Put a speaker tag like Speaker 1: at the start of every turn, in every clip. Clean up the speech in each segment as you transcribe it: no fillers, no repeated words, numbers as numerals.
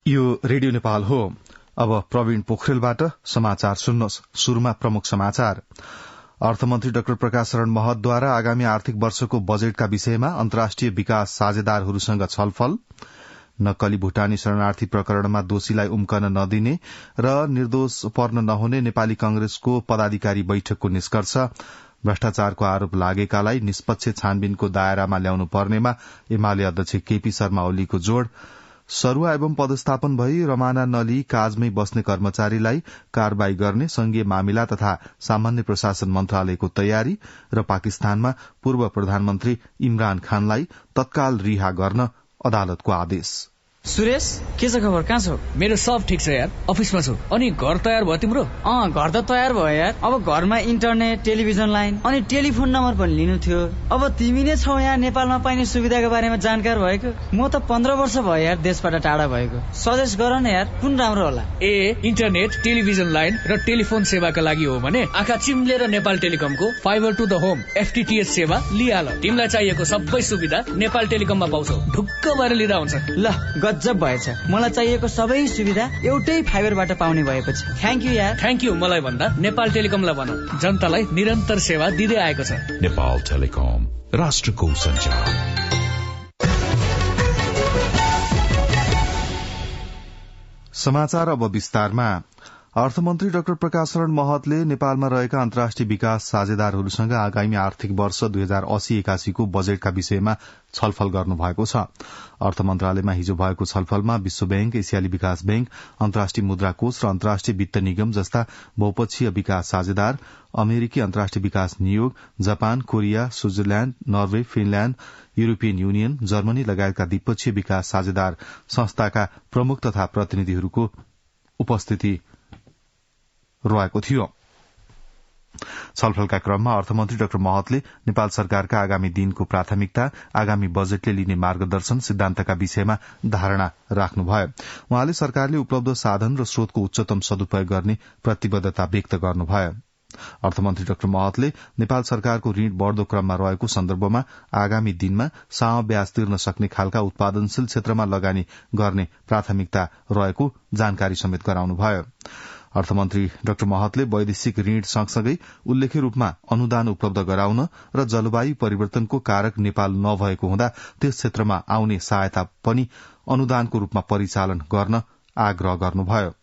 Speaker 1: यो रेडियो नेपाल हो। अब प्रवीण पोखरेलबाट समाचार सुन्नुहोस्। शुरूमा प्रमुख समाचार। अर्थमन्त्री डाक्टर प्रकाश शरण महतद्वारा आगामी आर्थिक वर्षको बजेटका विषयमा अन्तर्राष्ट्रिय विकास साझेदारहरूसँग छलफल। नक्कली भूटानी शरणार्थी प्रकरणमा दोषीलाई उम्कन नदिने र निर्दोष पर्न नहुने नेपाली कांग्रेसको पदाधिकारी बैठकको निष्कर्ष। भ्रष्टाचारको आरोप लागेकालाई निष्पक्ष छानबिनको दायरामा ल्याउनु पर्नेमा एमाले अध्यक्ष केपी शर्मा ओलीको जोड़। सरुवा एवं पदस्थापन भई रमाना नलिई काजमै बस्ने कर्मचारीलाई कारवाही गर्ने संघीय मामिला तथा सामान्य प्रशासन मन्त्रालयको तयारी र पाकिस्तानमा पूर्व प्रधानमन्त्री इमरान खानलाई तत्काल रिहा गर्न अदालतको आदेश।
Speaker 2: सुरेश, के छ खबर? कहाँ छौ?
Speaker 3: मेरो सब ठिक छ यार, अफिसमा छु। अनि घर तयार भयो तिम्रो?
Speaker 2: घर त तयार भयो यार। अब घरमा इन्टरनेट, टेलिभिजन लाइन अनि टेलिफोन नम्बर पनि लिनु थियो। अब तिमी नै छौ यहाँ नेपालमा पाइने सुविधाको बारेमा जानकार भएको। म त 15 वर्ष भयो यार देशबाट टाढा भएको। सजेस्ट गर न यार, कुन राम्रो होला?
Speaker 3: इन्टरनेट, टेलिभिजन लाइन र टेलिफोन सेवाका लागि हो भने आँखा चिम्लेर नेपाल टेलिकमको fibre to the home FTTH सेवा लिहाल। तिमीलाई चाहिएको सबै सुविधा नेपाल टेलिकममा पाउँछौ। ढुक्क भएर लिँदा हुन्छ।
Speaker 2: ल गजब भएछ। मलाई चाहिएको सबै सुविधा एउटै फाइबरबाट पाउने भएपछि थ्याङ्क यू यार।
Speaker 3: थ्याङ्क यू मलाई भन्दा नेपाल टेलिकमलाई भनौँ, जनतालाई निरन्तर सेवा दिँदै आएको छ।
Speaker 4: नेपाल टेलिकम, राष्ट्रको सञ्चार।
Speaker 1: समाचार अब विस्तारमा। अर्थमन्त्री डाक्टर प्रकाश शरण महतले नेपालमा रहेका अन्तर्राष्ट्रिय विकास साझेदारहरूसँग आगामी आर्थिक वर्ष 2080-81 को बजेटका विषयमा छलफल गर्नुभएको छ। अर्थ मन्त्रालयमा हिजो भएको छलफलमा विश्व बैंक, एसियाली विकास बैंक, अन्तर्राष्ट्रिय मुद्रा कोष र अन्तर्राष्ट्रिय वित्त निगम जस्ता बहुपक्षीय विकास साझेदार, अमेरिकी अन्तर्राष्ट्रिय विकास नियोग, Japan, Korea, Switzerland, Norway, Finland, European union, Germany लगायतका द्विपक्षीय विकास साझेदार संस्थाका प्रमुख तथा प्रतिनिधिहरूको उपस्थिति रहेको थियो। छलफलका क्रममा अर्थमन्त्री डाक्टर महतले नेपाल सरकारका आगामी दिनको प्राथमिकता, आगामी बजेटले लिने मार्गदर्शन सिद्धान्तका विषयमा धारणा राख्नुभयो। उहाँले सरकारले उपलब्ध साधन र स्रोतको उच्चतम सदुपयोग गर्ने प्रतिबद्धता व्यक्त गर्नुभयो। अर्थमन्त्री डाक्टर महतले नेपाल सरकारको ऋण बढ़दो क्रममा रहेको सन्दर्भमा आगामी दिनमा सानो ब्याज तिर्न सक्ने खालका उत्पादनशील क्षेत्रमा लगानी गर्ने प्राथमिकता रहेको जानकारी समेत गराउनुभयो। अर्थमन्त्री डाक्टर महतले वैदेशिक ऋण सँगसँगै उल्लेख्य रूपमा अनुदान उपलब्ध गराउन र जलवायु परिवर्तनको कारक नेपाल नभएको हुँदा त्यस क्षेत्रमा आउने सहायता पनि अनुदानको रूपमा परिचालन गर्न आग्रह गर्नुभयो।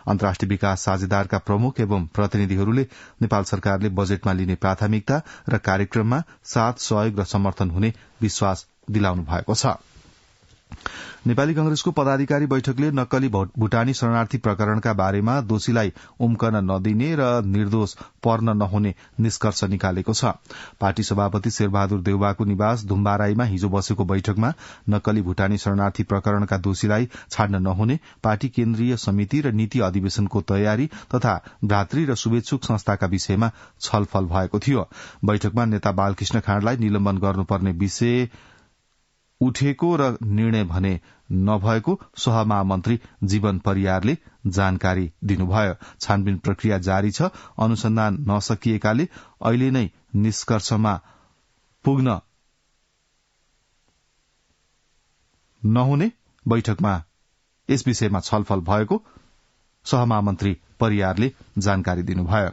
Speaker 1: अन्तर्राष्ट्रिय विकास साझेदारका प्रमुख एवं प्रतिनिधिहरूले नेपाल सरकारले बजेटमा लिने प्राथमिकता र कार्यक्रममा साथ सहयोग र समर्थन हुने विश्वास दिलाउनु भएको छ। नेपाली कांग्रेसको पदाधिकारी बैठकले नक्कली भूटानी शरणार्थी प्रकरणका बारेमा दोषीलाई उम्कन नदिने र निर्दोष पर्न नहुने निष्कर्ष निकालेको छ। पार्टी सभापति शेरबहादुर देउवाको निवास धुम्बाराईमा हिजो बसेको बैठकमा नक्कली भूटानी शरणार्थी प्रकरणका दोषीलाई छाड्न नहुने, पार्टी केन्द्रीय समिति र नीति अधिवेशनको तयारी तथा भ्रातृ र शुभेच्छुक संस्थाका विषयमा छलफल भएको थियो। बैठकमा नेता बालकृष्ण खाँडलाई निलम्बन गर्नुपर्ने विषय उठेको र निर्णय भने नभएको सहमहामन्त्री जीवन परियारले जानकारी दिनुभयो। छानबिन प्रक्रिया जारी छ, अनुसन्धान नसकिएकाले अहिले नै निष्कर्षमा पुग्न नहुने बैठकमा यस विषयमा छलफल भएको सहमहामन्त्री परियारले जानकारी दिनुभयो।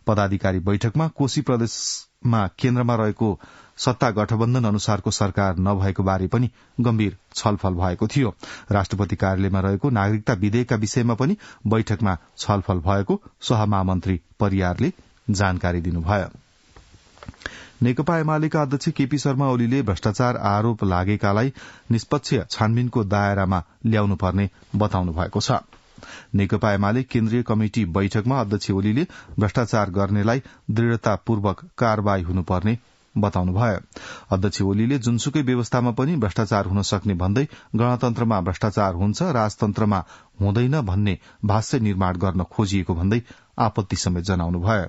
Speaker 1: पदाधिकारी बैठकमा कोशी प्रदेशमा केन्द्रमा रहेको सत्ता गठबन्धन अनुसारको सरकार नभएको बारे पनि गम्भीर छलफल भएको थियो। राष्ट्रपति कार्यालयमा रहेको नागरिकता विधेयकका विषयमा पनि बैठकमा छलफल भएको सहमहामन्त्री परियारले जानकारी दिनुभयो। नेकपा एमालेका अध्यक्ष केपी शर्मा ओलीले भ्रष्टाचार आरोप लागेकालाई निष्पक्ष छानबिनको दायरामा ल्याउनु पर्ने बताउनु भएको छ। नेकपा एमाले केन्द्रीय कमिटि बैठकमा अध्यक्ष ओलीले भ्रष्टाचार गर्नेलाई दृढ़तापूर्वक कार्यवाही हुनुपर्ने बताउनुभयो। अध्यक्ष ओलीले जुनसुकै व्यवस्थामा पनि भ्रष्टाचार हुन सक्ने भन्दै गणतन्त्रमा भ्रष्टाचार हुन्छ, राजतन्त्रमा हुँदैन भन्ने भाष्य निर्माण गर्न खोजिएको भन्दै आपत्ति समेत जनाउनुभयो।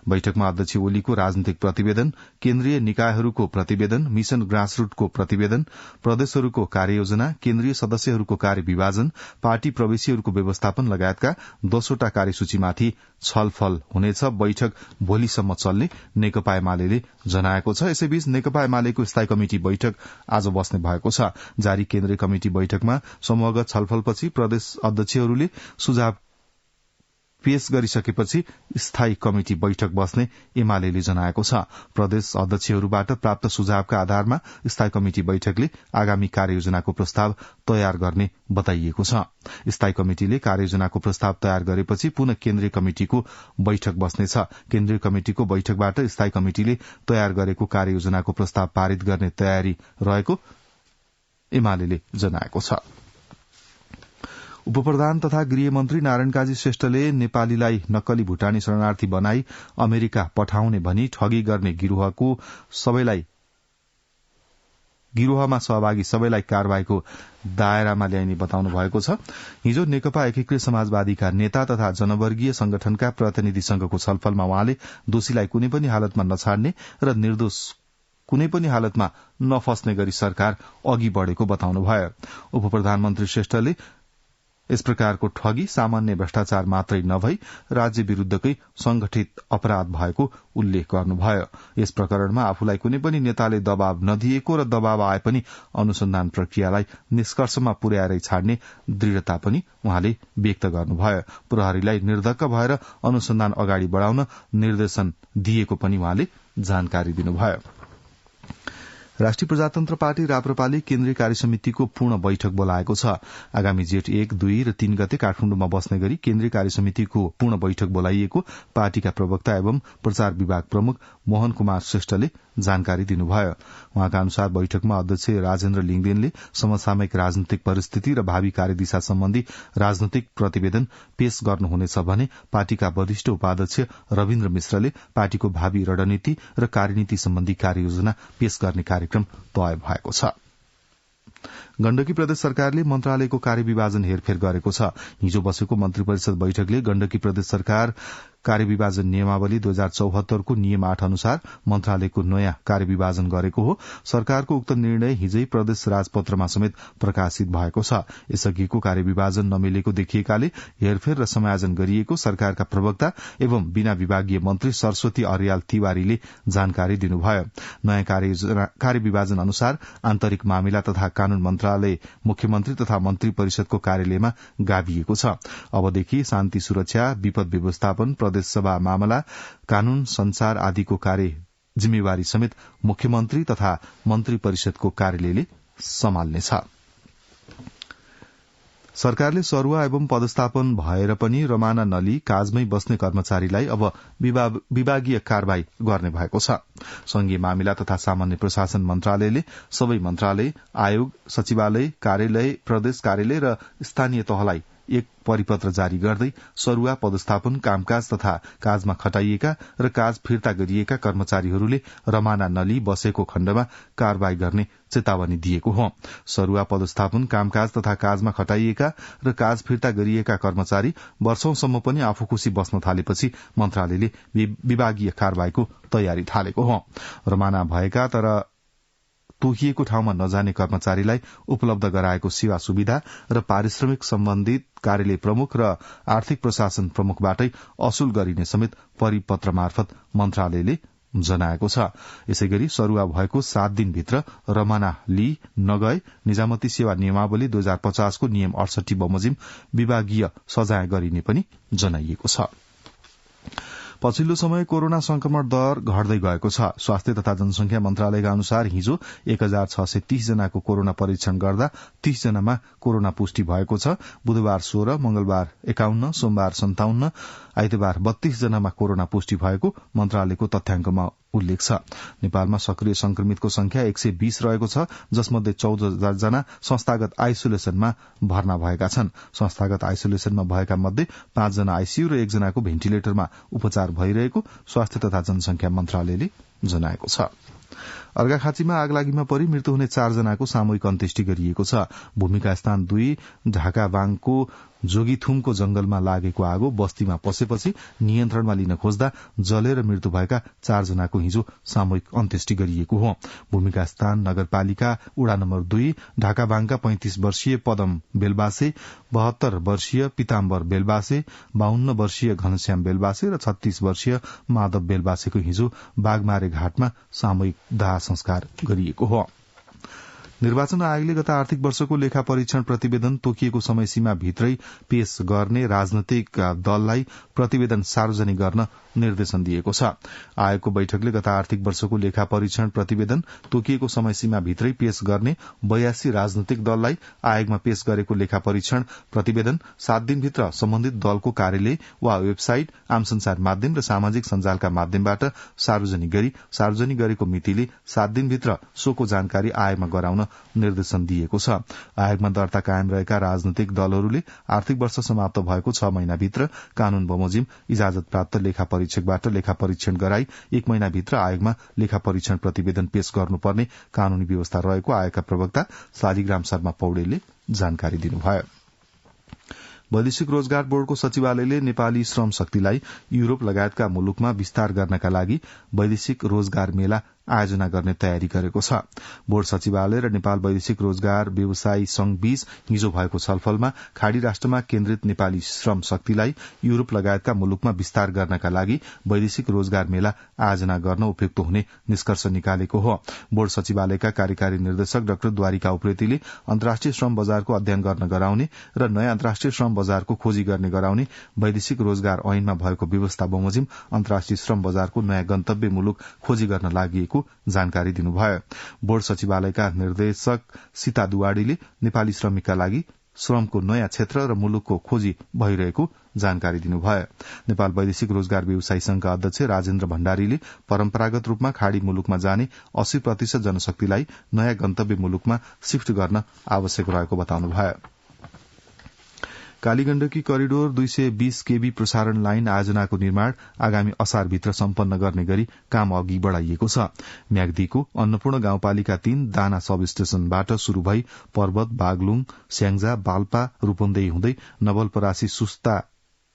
Speaker 1: बैठकमा अध्यक्ष ओलीको राजनीतिक प्रतिवेदन, केन्द्रीय निकायहरूको प्रतिवेदन, मिशन ग्रासरूटको प्रतिवेदन, प्रदेशहरूको कार्ययोजना, केन्द्रीय सदस्यहरूको कार्यविभाजन, पार्टी प्रवेशीहरूको व्यवस्थापन लगायतका 10वटा कार्यसूचीमाथि छलफल हुनेछ। बैठक भोलिसम्म चल्ने नेकपा एमाले जनाएको छ। यसैबीच नेकपा एमालेको स्थायी कमिटी बैठक आज बस्ने भएको छ। जारी केन्द्रीय कमिटी बैठकमा समूहगत छलफलपछि प्रदेश अध्यक्षहरूले सुझाव पेश गरिसकेपछि स्थायी कमिटी बैठक बस्ने एमाले जनाएको छ। प्रदेश अध्यक्षहरूबाट प्राप्त सुझावका आधारमा स्थायी कमिटी बैठकले आगामी कार्ययोजनाको प्रस्ताव तयार गर्ने बताइएको छ। स्थायी कमिटिले कार्ययोजनाको प्रस्ताव तयार गरेपछि पुनः केन्द्रीय कमिटिको बैठक बस्नेछ। केन्द्रीय कमिटिको बैठकबाट स्थायी कमिटिले तयार गरेको कार्ययोजनाको प्रस्ताव पारित गर्ने तयारी रहेको एमाले जनाएको छ। उपप्रधान तथा गृहमन्त्री नारायण काजी श्रेष्ठले नेपालीलाई नक्कली भूटानी शरणार्थी बनाई अमेरिका पठाउने भनी ठगी गर्ने गिरोहमा सहभागी सबैलाई कार्यवाहीको दायरामा ल्याइने बताउनु भएको छ। हिजो नेकपा एकीकृत समाजवादीका नेता तथा जनवर्गीय संगठनका प्रतिनिधिसँगको छलफलमा उहाँले दोषीलाई कुनै पनि हालतमा नछाड्ने र निर्दोष कुनै पनि हालतमा नफस्ने गरी सरकार अघि बढ़ेको बताउनुभयो। उपप्रधानमन्त्री श्रेष्ठले यस प्रकारको ठगी सामान्य भ्रष्टाचार मात्रै नभई राज्य विरूद्धकै संगठित अपराध भएको उल्लेख गर्नुभयो। यस प्रकरणमा आफूलाई कुनै पनि नेताले दबाव नदिएको र दबाव आए पनि अनुसन्धान प्रक्रियालाई निष्कर्षमा पुर्याएरै छाड्ने दृढ़ता पनि उहाँले व्यक्त गर्नुभयो। प्रहरीलाई निर्धक्क भएर अनुसन्धान अगाडि बढ़ाउन निर्देशन दिएको पनि उहाँले जानकारी दिनुभयो। राष्ट्रिय प्रजातन्त्र पार्टी राप्रपाले केन्द्रीय कार्यसमितिको पूर्ण बैठक बोलाएको छ। आगामी जेठ 1, 2 र 3 गते काठमाडौँमा बस्ने गरी केन्द्रीय कार्यसमितिको पूर्ण बैठक बोलाइएको पार्टीका प्रवक्ता एवं प्रचार विभाग प्रमुख मोहन कुमार श्रेष्ठले जानकारी दिनुभयो। उहाँका अनुसार बैठकमा अध्यक्ष राजेन्द्र लिङदेनले समसामयिक राजनीतिक परिस्थिति र भावी कार्यदिशा सम्बन्धी राजनैतिक प्रतिवेदन पेश गर्नुहुनेछ भने पार्टीका वरिष्ठ उपाध्यक्ष रविन्द्र मिश्रले पार्टीको भावी रणनीति र कार्यनीति सम्बन्धी कार्ययोजना पेश गर्ने कार्यक्रम तय भएको छ। गण्डकी प्रदेश सरकारले मन्त्रालयको कार्यविभाजन हेरफेर गरेको छ। हिजो बसेको मन्त्री परिषद बैठकले गण्डकी प्रदेश सरकार कार्यविभाजन नियमावली 2074 को नियम 8 अनुसार मन्त्रालयको नयाँ कार्यविभाजन गरेको हो। सरकारको उक्त निर्णय हिजै प्रदेश राजपत्रमा समेत प्रकाशित भएको छ। यसअघिको कार्यविभाजन नमिलेको देखिएकाले हेरफेर र समायोजन गरिएको सरकारका प्रवक्ता एवं बिना विभागीय मन्त्री सरस्वती अर्याल तिवारीले जानकारी दिनुभयो। नयाँ कार्यविभाजन अनुसार आन्तरिक मामिला तथा कानून मन्त्रालय मुख्यमन्त्री तथा मन्त्री परिषदको कार्यालयमा गाभिएको छ। अबदेखि शान्ति सुरक्षा, विपद व्यवस्थापन, प्रदेशसभा मामला, कानून संचार आदिको कार्य जिम्मेवारी समेत मुख्यमन्त्री तथा मन्त्री परिषदको कार्यालयले सम्हाल्नेछ। सरकारले सरुवा एवं पदस्थापन भएर पनि रमाना नली काजमै बस्ने कर्मचारीलाई अब विभागीय कार्यवाही गर्ने भएको छ। संघीय मामिला तथा सामान्य प्रशासन मन्त्रालयले सबै मन्त्रालय, आयोग, सचिवालय, कार्यालय, प्रदेश कार्यालय र स्थानीय तहलाई एक परिपत्र जारी गर्दै सरुवा पदस्थापन, कामकाज तथा काजमा खटाइएका र काज फिर्ता गरिएका कर्मचारीहरूले रमाना नली बसेको खण्डमा कार्यवाही गर्ने चेतावनी दिएको हो। सरुवा पदस्थापन, कामकाज तथा काजमा खटाइएका र काज फिर्ता गरिएका कर्मचारी वर्षौंसम्म पनि आफू खुशी बस्न थालेपछि मन्त्रालयले विभागीय कार्यवाहीको तयारी थालेको हो। रमाना भएका तर तोकिएको ठाउँमा नजाने कर्मचारीलाई उपलब्ध गराएको सेवा सुविधा र पारिश्रमिक सम्बन्धित कार्यालय प्रमुख र आर्थिक प्रशासन प्रमुखबाटै असुल गरिने समेत परिपत्र मार्फत मन्त्रालयले जनाएको छ। यसैगरी सरुवा भएको 7 दिनभित्र रमाना लिई नगए निजामती सेवा नियमावली 2050 को नियम 68 बमोजिम विभागीय सजाय गरिने पनि जनाइएको छ। पछिल्लो समय कोरोना संक्रमण दर घट्दै गएको छ। स्वास्थ्य तथा जनसंख्या मन्त्रालयका अनुसार हिजो 1630 जनाको कोरोना परीक्षण गर्दा 30 जनामा कोरोना पुष्टि भएको छ। बुधबार 16, मंगलबार 51, सोमबार 57, आइतबार 32 जनामा कोरोना पुष्टि भएको मन्त्रालयको तथ्याङ्कमा उल्लेख छ। नेपालमा सक्रिय संक्रमितको संख्या 120 रहेको छ, जसमध्ये 14,000 जना संस्थागत आइसोलेसनमा भर्ना भएका छन्। संस्थागत आइसोलेसनमा भएका मध्ये 5 जना आईसीयू र 1 जनाको भेन्टिलेटरमा उपचार भइरहेको स्वास्थ्य तथा जनसंख्या मन्त्रालयले जनाएको छ। अर्घाखाँचीमा आगलागीमा परि मृत्यु हुने 4 जनाको सामूहिक अन्त्येष्टि गरिएको छ। भूमिका स्थान 2 ढाका बाङको जोगीथुमको जंगलमा लागेको आगो बस्तीमा पसेपछि नियन्त्रणमा लिन खोज्दा जलेर मृत्यु भएका 4 जनाको हिजो सामूहिक अन्त्येष्टि गरिएको हो। भूमिका स्थान नगरपालिका वडा नम्बर 2 ढाकाबाङका 35 वर्षीय पदम बेलबासे, 72 वर्षीय पिताम्बर बेलबासे, 52 वर्षीय घनश्याम बेलबासे र 36 वर्षीय माधव बेलबासेको हिजो बागमारे घाटमा सामूहिक दाह संस्कार गरिएको हो। निर्वाचन आयोगले गत आर्थिक वर्षको लेखा परीक्षण प्रतिवेदन तोकिएको समय सीमा भित्रै पेश गर्ने राजनैतिक दललाई प्रतिवेदन सार्वजनिक गर्न निर्देशन दिएको छ। आयोगको बैठकले गत आर्थिक वर्षको लेखा परीक्षण प्रतिवेदन तोकिएको समय सीमा भित्रै पेश गर्ने 82 राजनैतिक दललाई आयोगमा पेश गरेको लेखा परीक्षण प्रतिवेदन 7 दिनभित्र सम्बन्धित दलको कार्यालय वा वेबसाइट, आम संचार माध्यम र सामाजिक सञ्जालका माध्यमबाट सार्वजनिक गरी सार्वजनिक गरेको मितिले 7 दिनभित्र सोको जानकारी आयोगमा गराउन निर्देशन दिएको छ। आयोगमा दर्ता कायम रहेका राजनैतिक दलहरूले आर्थिक वर्ष समाप्त भएको 6 महिनाभित्र कानून बमोजिम इजाजत प्राप्त लेखा परीक्षकबाट लेखा परीक्षण गराई 1 महिनाभित्र आयोगमा लेखा परीक्षण प्रतिवेदन पेश गर्नुपर्ने कानूनी व्यवस्था रहेको आयोगका प्रवक्ता शालिग्राम शर्मा पौडेलले जानकारी दिनुभयो। वैदेशिक रोजगार बोर्डको सचिवालयले नेपाली श्रम शक्तिलाई युरोप लगायतका मुलुकमा विस्तार गर्नका लागि वैदेशिक रोजगार मेला आयोजना गर्ने तयारी गरेको छ। बोर्ड सचिवालय र नेपाल वैदेशिक रोजगार व्यवसायी संघ बीच हिजो भएको छलफलमा खाड़ी राष्ट्रमा केन्द्रित नेपाली श्रम शक्तिलाई युरोप लगायतका मुलुकमा विस्तार गर्नका लागि वैदेशिक रोजगार मेला आयोजना गर्न उपयुक्त हुने निष्कर्ष निकालेको हो। बोर्ड सचिवालयका कार्यकारी निर्देशक डाक्टर द्वारिका उप्रेतीले अन्तर्राष्ट्रिय श्रम बजारको अध्ययन गर्न गराउने र नयाँ अन्तर्राष्ट्रिय श्रम बजारको खोजी गर्ने गराउने वैदेशिक रोजगार ऐनमा भएको व्यवस्था बमोजिम अन्तर्राष्ट्रिय श्रम बजारको नयाँ गन्तव्य मुलुक खोजी गर्न लागि जानकारी दिनुभयो। बोर्ड सचिवालयका निर्देशक सीता दुवाडीले नेपाली श्रमिकका लागि श्रमको नयाँ क्षेत्र र मुलुकको खोजी भइरहेको जानकारी दिनुभयो। नेपाल वैदेशिक रोजगार व्यवसायी संघका अध्यक्ष राजेन्द्र भण्डारीले परम्परागत रूपमा खाड़ी मुलुकमा जाने 80% जनशक्तिलाई नयाँ गन्तव्य मुलुकमा शिफ्ट गर्न आवश्यक रहेको बताउनुभयो। कालीगण्डकी करिडोर 220 केबी प्रसारण लाइन आयोजनाको निर्माण आगामी असारभित्र सम्पन्न गर्ने गरी काम अघि बढ़ाइएको छ। म्याग्दीको अन्नपूर्ण गाउँपालिका 3 दाना सब स्टेशनबाट शुरू भई पर्वत, बागलुङ, स्याङ्जा, बाल्पा, रूपन्देही हुँदै नवलपरासी सुस्ता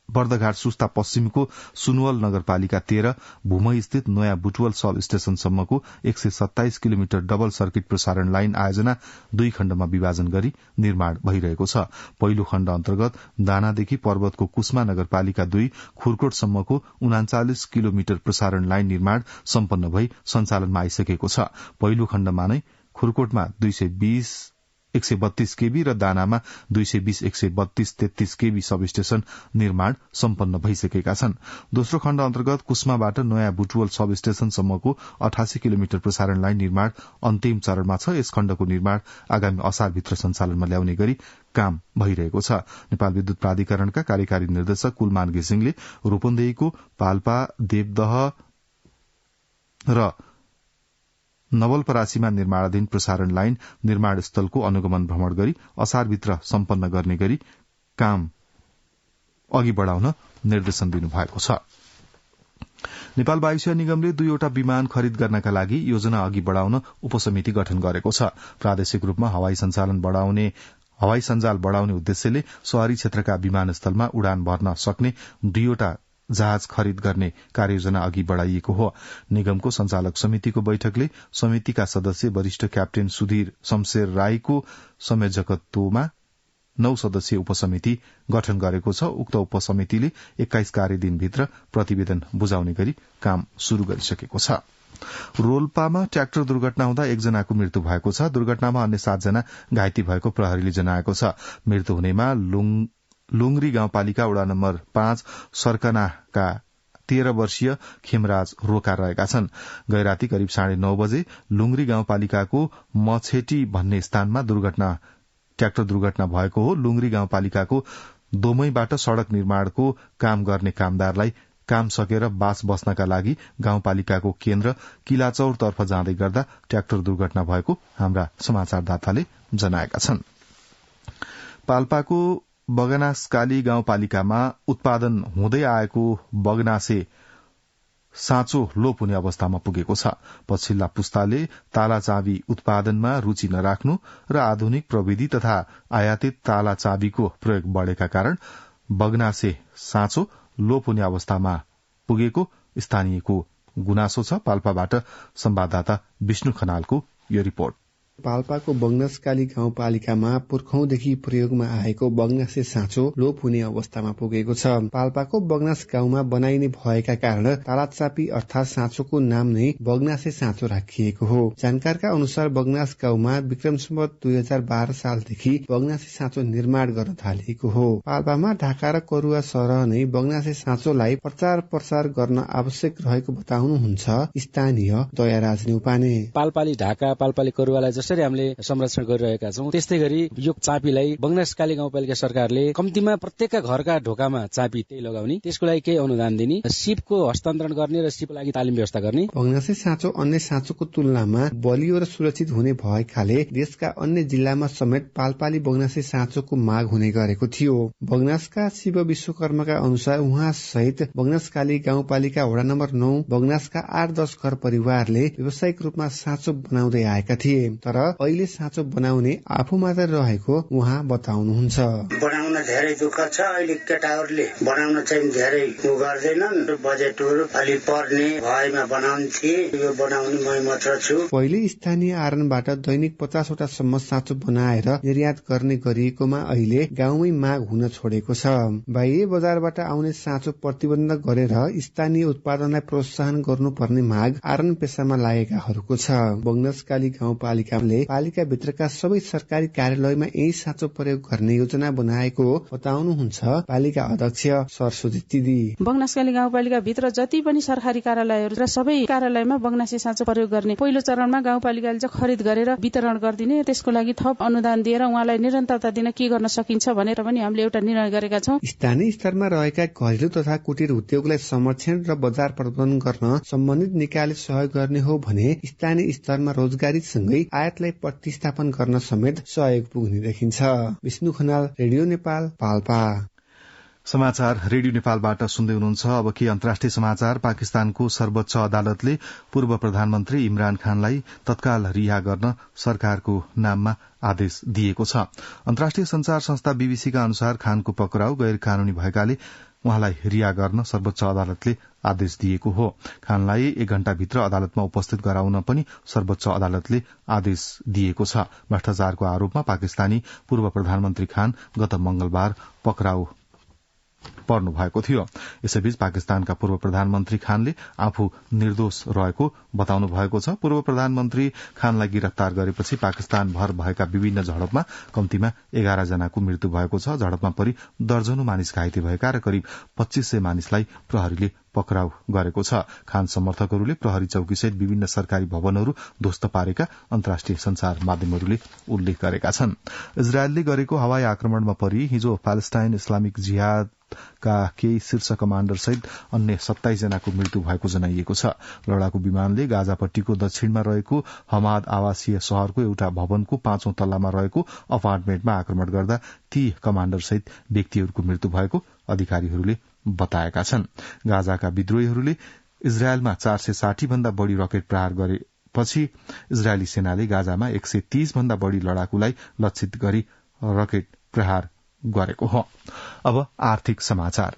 Speaker 1: बर्दघाट सुस्ता पश्चिमको सुनवल नगरपालिका 13 भूमई स्थित नयाँ बुटवल सब स्टेशनसम्मको 127 किलोमिटर डबल सर्किट प्रसारण लाइन आयोजना 2 खण्डमा विभाजन गरी निर्माण भइरहेको छ। पहिलो खण्ड अन्तर्गत दानादेखि पर्वतको कुस्मा नगरपालिका 2 खुरकोटसम्मको 39 किलोमिटर प्रसारण लाइन निर्माण सम्पन्न भई सञ्चालनमा आइसकेको छ। पहिलो खण्डमा नै खुरकोटमा 132 केबी र दानामा 220-132-33 केबी सब स्टेशन निर्माण सम्पन्न भइसकेका छन्। दोस्रो खण्ड अन्तर्गत कुस्माबाट नयाँ बुटवल सब स्टेशनसम्मको 88 किलोमिटर प्रसारण लाइन निर्माण अन्तिम चरणमा छ। यस खण्डको निर्माण आगामी असारभित्र सञ्चालनमा ल्याउने गरी काम भइरहेको छ। नेपाल विद्युत प्राधिकरणका कार्यकारी निर्देशक कुलमान घिसिङले रूपन्देहीको पाल्पा, देवदह र नवलपरासीमा निर्माणाधीन प्रसारण लाइन निर्माण स्थलको अनुगमन भ्रमण गरी असारभित्र सम्पन्न गर्ने गरी काम अघि बढ़ाउन निर्देशन दिनुभएको छ। नेपाल वायुसेवा निगमले 2वटा विमान खरिद गर्नका लागि योजना अघि बढ़ाउन उपसमिति गठन गरेको छ। प्रादेशिक रूपमा हवाई सञ्जाल बढ़ाउने उद्देश्यले शहरी क्षेत्रका विमानस्थलमा उडान भर्न सक्ने 2वटा जहाज खरिद गर्ने कार्ययोजना अघि बढ़ाइएको हो। निगमको संचालक समितिको बैठकले समितिका सदस्य वरिष्ठ क्याप्टेन सुधीर शमशेर राईको संयोजकत्वमा 9 सदस्यीय उपसमिति गठन गरेको छ। उक्त उपसमितिले 21 कार्यदिनभित्र प्रतिवेदन बुझाउने गरी काम शुरू गरिसकेको छ। रोल्पामा ट्र्याक्टर दुर्घटना हुँदा 1 जनाको मृत्यु भएको छ। दुर्घटनामा अन्य 7 जना घाइते भएको प्रहरीले जनाएको छ। मृत्यु हुनेमा लुङरी गाउँपालिका वडा नम्बर 5 सर्कनाका 13 वर्षीय खेमराज रोका रहेका छन्। गैराती करिब 9:30 बजे लुङरी गाउँपालिकाको मछेटी भन्ने स्थानमा ट्र्याक्टर दुर्घटना भएको हो। लुङरी गाउँपालिकाको दोमैबाट सड़क निर्माणको काम गर्ने कामदारलाई काम सकेर बास बस्नका लागि गाउँपालिकाको केन्द्र किलाचौरतर्फ जाँदै गर्दा ट्र्याक्टर दुर्घटना भएको हाम्रा समाचारदाताले जनाएका छन्। पाल्पाको बगनासकाली गाउँपालिकामा उत्पादन हुँदै आएको बगनासे साँचो लोप हुने अवस्थामा पुगेको छ। पछिल्ला पुस्ताले ताला चाबी उत्पादनमा रुचि नराख्नु र आधुनिक प्रविधि तथा आयातित ताला चाबीको प्रयोग बढ़ेका कारण बगनासे साँचो लोप हुने अवस्थामा पुगेको स्थानीयको गुनासो छ। पाल्पाबाट संवाददाता विष्णु खनालको यो रिपोर्ट।
Speaker 5: पाल्पाको बगनासकाली गाउँपालिकामा पुर्खौंदेखि प्रयोगमा आएको बगनासे साँचो लोप हुने अवस्थामा पुगेको छ। पाल्पाको बगनास गाउँमा बनाइने भएका कारण तालाचापी अर्थात साँचोको नाम नै बगनासे साँचो राखिएको हो। जानकारका अनुसार बगनास गाउँमा विक्रम सम्वत 2012 सालदेखि बगनासे साँचो निर्माण गर्न थालिएको हो। पाल्पामा ढाका र करुवा सरह नै बगनासे साँचोलाई प्रचार प्रसार गर्न आवश्यक रहेको बताउनुहुन्छ स्थानीय दयाराज न्युपाने।
Speaker 6: पाल्पाली ढाका पाल्पाली करुवालाई जसरी हामीले संरक्षण गरिरहेका छौं त्यसै गरी यो चापीलाई बगनासकाली गाउँपालिका सरकारले कम्तीमा प्रत्येकका घरका ढोकामा चापी त्यही लगाउने, त्यसको लागि केही अनुदान दिने, सिपको हस्तान्तरण गर्ने र सिपको लागि तालिम व्यवस्था गर्ने।
Speaker 5: बगनासे साँचो अन्य साँचोको तुलनामा बलियो र सुरक्षित हुने भएकाले देशका अन्य जिल्लामा समेत पाल्पाली बगनासे साँचोको माग हुने गरेको थियो। बगनासका शिव विश्वकर्माका अनुसार उहाँ सहित बगनासकाली गाउँपालिका वडा नम्बर 9 बगनासका 8-10 घर परिवारले व्यावसायिक रूपमा साँचो बनाउँदै आएका थिए। तर अहिले साँचो बनाउने आफू मात्र रहेको उहाँ बताउनुहुन्छ।
Speaker 7: बनाउन धेरै दुःख छ। अहिले केटाहरूले बनाउन चाहिँ धेरै गर्दैनन्। बजेटहरू अलि पर्ने भएमा बनाउँथे। यो बनाउने मै मात्र छु।
Speaker 5: पहिले स्थानीय आरणबाट दैनिक 50 वटा सम्म साँचो बनाएर निर्यात गर्ने गरिएकोमा अहिले गाउँमै माग हुन छोडेको छ। बाह्य बजारबाट आउने साँचो प्रतिबन्ध गरेर स्थानीय उत्पादनलाई प्रोत्साहन गर्नुपर्ने माग आरण पेसामा लागेकाहरूको छ। बगनासकाली गाउँपालिकाले पालिका भित्रका सबै सरकारी कार्यालयमा यही साँचो प्रयोग गर्ने योजना बनाएको बताउनुहुन्छ पालिका अध्यक्ष सरस्वती दिदी।
Speaker 8: बगनासकाली गाउँपालिका भित्र जति पनि सरकारी कार्यालयहरू र सबै कार्यालयमा बगनासे साँचो प्रयोग गर्ने पहिलो चरणमा गाउँपालिकाले चाहिँ खरिद गरेर वितरण गरिदिने, त्यसको लागि थप अनुदान दिएर उहाँलाई निरन्तरता दिन के गर्न सकिन्छ भनेर पनि हामीले एउटा निर्णय गरेका छौं।
Speaker 5: स्थानीय स्तरमा रहेका घरेलु तथा कुटीर उद्योगलाई संरक्षण र बजार प्रबन्धन गर्न सम्बन्धित निकायले सहयोग गर्ने हो भने स्थानीय स्तरमा रोजगारी सँगै आयातलाई प्रतिस्थापन गर्न समेत सहयोग पुग्ने देखिन्छ। विष्णु खनाल, रेडियो नेपाल, पाल्पा।
Speaker 1: समाचार रेडियो नेपालबाट सुन्दै हुनुहुन्छ। अब के अन्तर्राष्ट्रिय समाचार। पाकिस्तानको सर्वोच्च अदालतले पूर्व प्रधानमन्त्री इमरान खानलाई तत्काल रिहा गर्न सरकारको नाममा आदेश दिएको छ। अन्तर्राष्ट्रिय संचार संस्था बीबीसीका अनुसार खानको पक्राउ गैर कानूनी भएकाले उहाँलाई रिहा गर्न सर्वोच्च अदालतले आदेश दिएको हो। खानलाई 1 घण्टाभित्र अदालतमा उपस्थित गराउन पनि सर्वोच्च अदालतले आदेश दिएको छ। भ्रष्टाचारको आरोपमा पाकिस्तानी पूर्व प्रधानमन्त्री खान गत मंगलबार पक्राउ पर्नु भएको थियो। यसैबीच पाकिस्तानका पूर्व प्रधानमन्त्री खानले आफू निर्दोष रहेको बताउनु भएको छ। पूर्व प्रधानमन्त्री खानलाई गिरफ्तार गरेपछि पाकिस्तान भर भएका विभिन्न झडपमा कम्तीमा 11 जनाको मृत्यु भएको छ। झडपमा परि दर्जनौं मानिस घाइते भएका र करिब 2500 मानिसलाई प्रहरीले पक्राउ गरेको छ। खान समर्थकहरूले प्रहरी चौकीसहित विभिन्न सरकारी भवनहरू ध्वस्त पारेका अन्तर्राष्ट्रिय संचार माध्यमहरूले उल्लेख गरेका छन्। इजरायलले गरेको हवाई आक्रमणमा परि हिजो प्यालेस्टाइन इस्लामिक जिहाद का केही शीर्ष कमाण्डर सहित अन्य 27 जनाको मृत्यु भएको जनाइएको छ। लडाकु विमानले गाजापट्टीको दक्षिणमा रहेको हमाद आवासीय शहरको एउटा भवनको 5औं तल्लामा रहेको अपार्टमेन्टमा आक्रमण गर्दा ती कमाण्डर सहित व्यक्तिहरूको मृत्यु भएको अधिकारीहरूले बताएका छन्। गाजाका विद्रोहीहरूले इजरायलमा 460 भन्दा बढ़ी रकेट प्रहार गरेपछि इजरायली सेनाले गाजामा 130 भन्दा बढ़ी लडाकुलाई लक्षित गरी रकेट प्रहार गरेको हो। अब आर्थिक समाचार।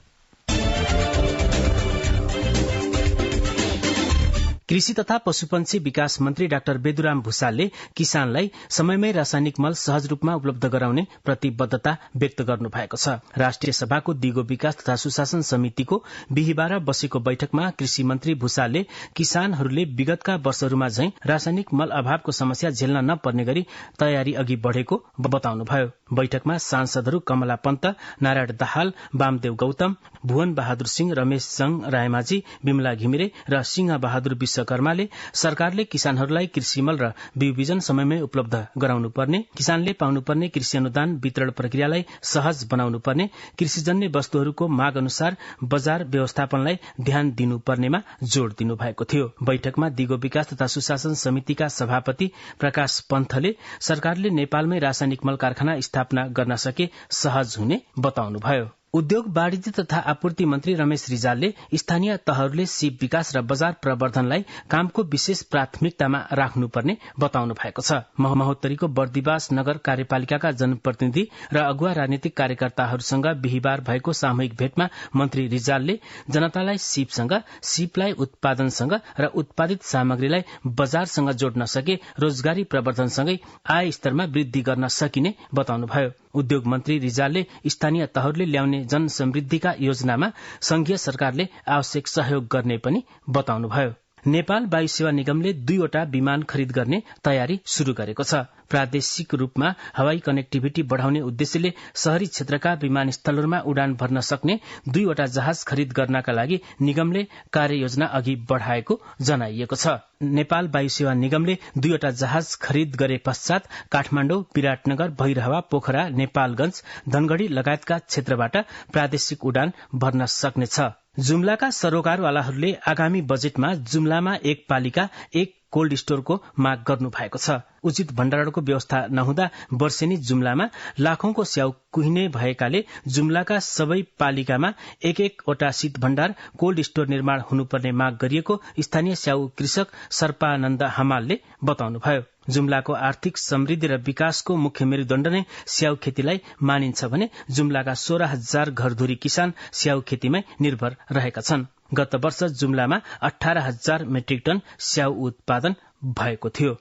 Speaker 9: कृषि तथा पशुपन्छी विकास मन्त्री डाक्टर बेदुराम भुसालले किसानलाई समयमै रासायनिक मल सहज रूपमा उपलब्ध गराउने प्रतिबद्धता व्यक्त गर्नु भएको छ। राष्ट्रिय सभाको दिगो विकास तथा सुशासन समितिको बिहीबार बसेको बैठकमा कृषि मन्त्री भुसालले किसानहरूले विगतका वर्षहरूमा झैं रासायनिक मल अभावको समस्या झेल्न नपर्ने गरी तयारी अघि बढ़ेको बताउनुभयो। बैठकमा सांसदहरू कमला पन्त, नारायण दाहाल, वामदेव गौतम, भुवन बहादुर सिंह, रमेश जंग रायमाझी, विमला घिमिरे र सिंह बहादुर विश्वकर्माले सरकारले किसानहरूलाई कृषि मल र बिउ बिजन समयमै उपलब्ध गराउनु पर्ने, किसानले पाउनुपर्ने कृषि अनुदान वितरण प्रक्रियालाई सहज बनाउनु पर्ने, कृषिजन्य वस्तुहरूको माग अनुसार बजार व्यवस्थापनलाई ध्यान दिनुपर्नेमा जोड़ दिनु भएको थियो। बैठकमा दिगो विकास तथा सुशासन समितिका सभापति प्रकाश पन्थले सरकारले नेपालमै रासायनिक मल कारखाना स्थापना गर्न सके सहज हुने बताउनुभयो। उद्योग वाणिज्य तथा आपूर्ति मन्त्री रमेश रिजालले स्थानीय तहहरूले सिप विकास र बजार प्रवर्धनलाई कामको विशेष प्राथमिकतामा राख्नुपर्ने बताउनु भएको छ। महोत्तरीको बर्दिवास नगर कार्यपालिकाका जनप्रतिनिधि र अगुवा राजनीतिक कार्यकर्ताहरूसँग बिहिबार भएको सामूहिक भेटमा मन्त्री रिजालले जनतालाई सिपसँग, सिपलाई उत्पादनसँग र उत्पादित सामग्रीलाई बजारसँग जोड्न सके रोजगारी प्रवर्धनसँगै आय स्तरमा वृद्धि गर्न सकिने बताउनुभयो। उद्योग मन्त्री रिजालले स्थानीय तहहरूले ल्याउने जनसमृद्धिका योजनामा संघीय सरकारले आवश्यक सहयोग गर्ने पनि बताउनुभयो। नेपाल वायु सेवा निगमले 2वटा विमान खरिद गर्ने तयारी शुरू गरेको छ। प्रादेशिक रूपमा हवाई कनेक्टिभिटी बढ़ाउने उद्देश्यले शहरी क्षेत्रका विमानस्थलहरूमा उडान भर्न सक्ने 2वटा जहाज खरिद गर्नका लागि निगमले कार्ययोजना अघि बढ़ाएको जनाइएको छ। नेपाल वायु सेवा निगमले 2वटा जहाज खरिद गरे पश्चात काठमाडौँ, विराटनगर, भैरहवा, पोखरा, नेपालगंज, धनगढ़ी लगायतका क्षेत्रबाट प्रादेशिक उडान भर्न सक्नेछ। जुम्लाका सरोकारवालाहरूले आगामी बजेटमा जुम्लामा एक पालिका एक कोल्ड स्टोरको माग गर्नु भएको छ। उचित भण्डारणको व्यवस्था नहुँदा वर्षेनी जुम्लामा लाखौंको स्याउ कुहिने भएकाले जुम्लाका सबै पालिकामा एक वटा शीत भण्डार कोल्ड स्टोर निर्माण हुनुपर्ने माग गरिएको स्थानीय स्याउ कृषक सर्पानन्द हमालले बताउनुभयो। जुम्लाको आर्थिक समृद्धि र विकासको मुख्य मेरुदण्ड नै स्याउ खेतीलाई मानिन्छ भने जुम्लाका 16,000 घरधुरी किसान स्याउ खेतीमै निर्भर रहेका छन्। गत वर्ष जुम्लामा 18,000 मेट्रिक टन स्याउ उत्पादन भएको थियो।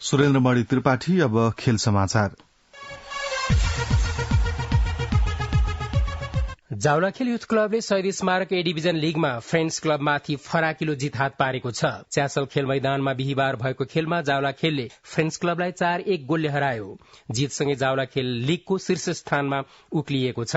Speaker 1: सुरेन्द्रमणि त्रिपाठी। अब खेल समाचार।
Speaker 10: जावलाखेल युथ क्लबले शहीद स्मारक ए डिभिजन लीगमा फ्रेन्ड्स क्लबमाथि फराकिलो जित हात पारेको छ। च्यासल खेल मैदानमा बिहिबार भएको खेलमा जावलाखेलले फ्रेन्ड्स क्लबलाई 4-1 गोलले हरायो। जितसँगै जावलाखेल लीगको शीर्ष स्थानमा उक्लिएको छ।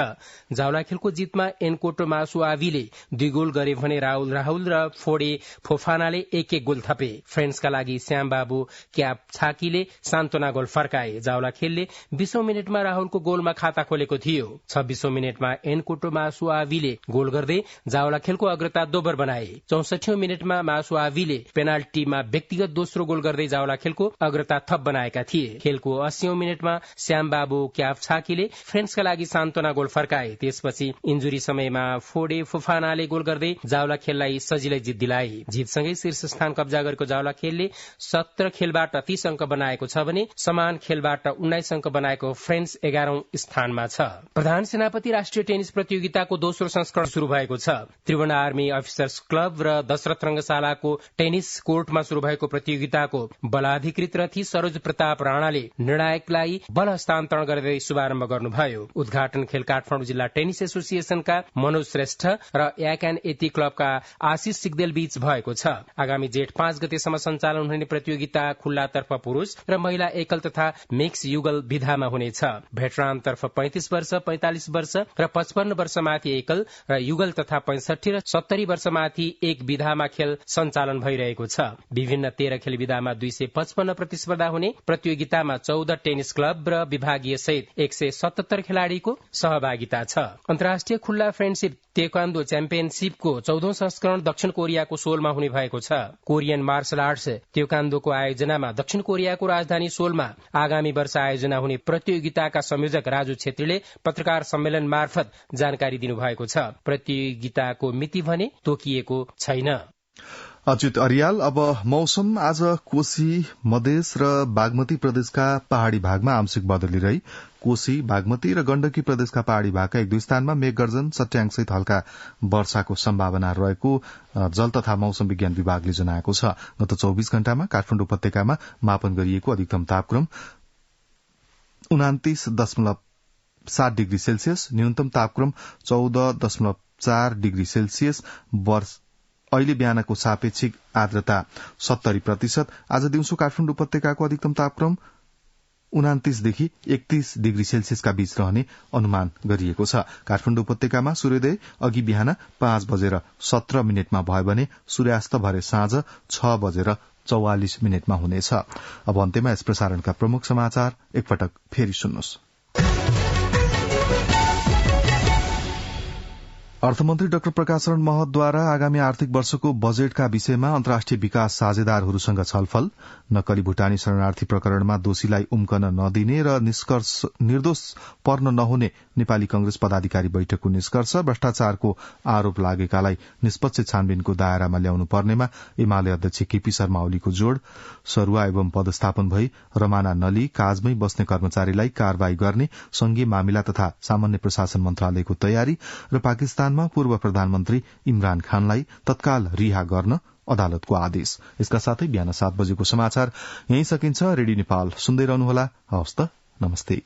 Speaker 10: जावलाखेलको जितमा एनकोटो मासु आवीले 2 गोल गरे भने राहुल र फोडे फोफानाले 1-1 गोल थपे। फ्रेन्ड्सका लागि श्यामबाबु क्याप छाकीले सान्त्वना गोल फर्काए। जावलाखेलले 20औं मिनेटमा राहुलको गोलमा खाता खोलेको थियो। 26औं मिनेटमा एनकोटो मासुआवीले गोल गर्दै जावलाखेलको अग्रता दोब्बर बनाए। 64औं मिनेटमा मासुआवीले पेनाल्टीमा व्यक्तिगत दोस्रो गोल गर्दै जावलाखेलको अग्रता थप बनाएका थिए। खेलको 80औं मिनेटमा श्यामबाबु क्याफ छाकीले फ्रेन्ड्सका लागि सान्त्वना गोल फर्काए। त्यसपछि इन्जुरी समयमा फोडे फोफानाले गोल गर्दै जावलाखेललाई सजिलै जित दिलाए। जितसँगै शीर्ष स्थान कब्जा गरेको जावलाखेलले 17 खेलबाट 30 अंक बनाएको छ भने समान खेलबाट 19 अंक बनाएको फ्रेन्ड्स 11औं स्थानमा छ। प्रधान सेनापति राष्ट्रिय टेनिस प्रतियोगिताको दोस्रो संस्करण शुरू भएको छ। त्रिभुवन आर्मी अफिसर्स क्लब र दशरथ रंगशालाको टेनिस कोर्टमा शुरू भएको प्रतियोगिताको बलाधिकृत रथी सरोज प्रताप राणाले निर्णायकलाई बल हस्तान्तरण गर्दै शुभारम्भ गर्नुभयो। उद्घाटन खेल काठमाडौँ जिल्ला टेनिस एसोसिएशनका मनोज श्रेष्ठ र याक एण्ड एती क्लबका आशिष सिग्देल बीच भएको छ। आगामी जेठ 5 गतेसम्म सञ्चालन हुने प्रतियोगिता खुल्लातर्फ पुरूष र महिला एकल तथा मिक्स युगल विधामा हुनेछ। भेटरानतर्फ 35 वर्ष, 45 वर्ष र 55 वर्षमाथि एकल र युगल तथा 65 र 70 वर्षमाथि एक विधामा खेल सञ्चालन भइरहेको छ। विभिन्न 13 खेल विधामा 255 प्रतिस्पर्धा हुने प्रतियोगितामा 14 टेनिस क्लब र विभागीय सहित 177 खेलाड़ीको सहभागिता छ। अन्तर्राष्ट्रिय खुल्ला फ्रेन्डशिप तेक्वान्दो च्याम्पियनशिपको 14औं संस्करण दक्षिण कोरियाको सोलमा हुने भएको छ। कोरियन मार्शल आर्ट्स तेक्वान्दोको आयोजनामा दक्षिण कोरियाको राजधानी सोलमा आगामी वर्ष आयोजना हुने प्रतियोगिताका संयोजक राजु छेत्रीले पत्रकार सम्मेलन मार्फत जानकारी दिनुभएको छ। प्रतियोगिताको मिति भने तोकिएको छैन।
Speaker 1: अच्युत अरियाल। अब मौसम। आज कोशी, मधेस र बागमती प्रदेशका पहाड़ी भागमा आंशिक बदली रही कोशी, बागमती र गण्डकी प्रदेशका पहाड़ी भागका 1-2 स्थानमा मेघगर्जन, सट्याङसहित हल्का वर्षाको सम्भावना रहेको जल तथा मौसम विज्ञान विभागले जनाएको छ। गत 24 घण्टामा काठमाडौँ उपत्यकामा मापन गरिएको अधिकतम तापक्रम 29.7 डिग्री सेल्सियस, न्यूनतम तापक्रम 14.4 डिग्री सेल्सियस। अहिले बिहानको सापेक्षिक आर्द्रता 70%। आज दिउँसो काठमाडौँ उपत्यकाको अधिकतम तापक्रम 29 देखि 31 डिग्री सेल्सियसका बीच रहने अनुमान गरिएको छ। काठमाडौँ उपत्यकामा सूर्योदय अघि बिहान 5:17 भयो भने सूर्यास्त भरे साँझ 6:44 हुनेछ। अब अन्त्यमा यस प्रसारणका प्रमुख समाचार एकपटक फेरि सुन्नुहोस्। अर्थमन्त्री डाक्टर प्रकाश शरण महतद्वारा आगामी आर्थिक वर्षको बजेटका विषयमा अन्तर्राष्ट्रिय विकास साझेदारहरूसँग छलफल, नक्कली भूटानी शरणार्थी प्रकरणमा दोषीलाई उम्कन नदिने र निर्दोष पर्न नहुने नेपाली कंग्रेस पदाधिकारी बैठकको निष्कर्ष, भ्रष्टाचारको आरोप लागेकालाई निष्पक्ष छानबिनको दायरामा ल्याउनु पर्नेमा एमाले अध्यक्ष केपी शर्मा ओलीको जोड़, सरुवा एवं पदस्थापन भई रमाना नली काजमै बस्ने कर्मचारीलाई कारवाही गर्ने संघीय मामिला तथा सामान्य प्रशासन मन्त्रालयको तयारी र पाकिस्तानमा पूर्व प्रधानमन्त्री इमरान खानलाई तत्काल रिहा गर्न अदालतको आदेश। यसका साथै बिहान 7 बजेको समाचार यही सकिन्छ। रेडियो नेपाल सुन्दै रहनुहोला। हवस् त, नमस्ते।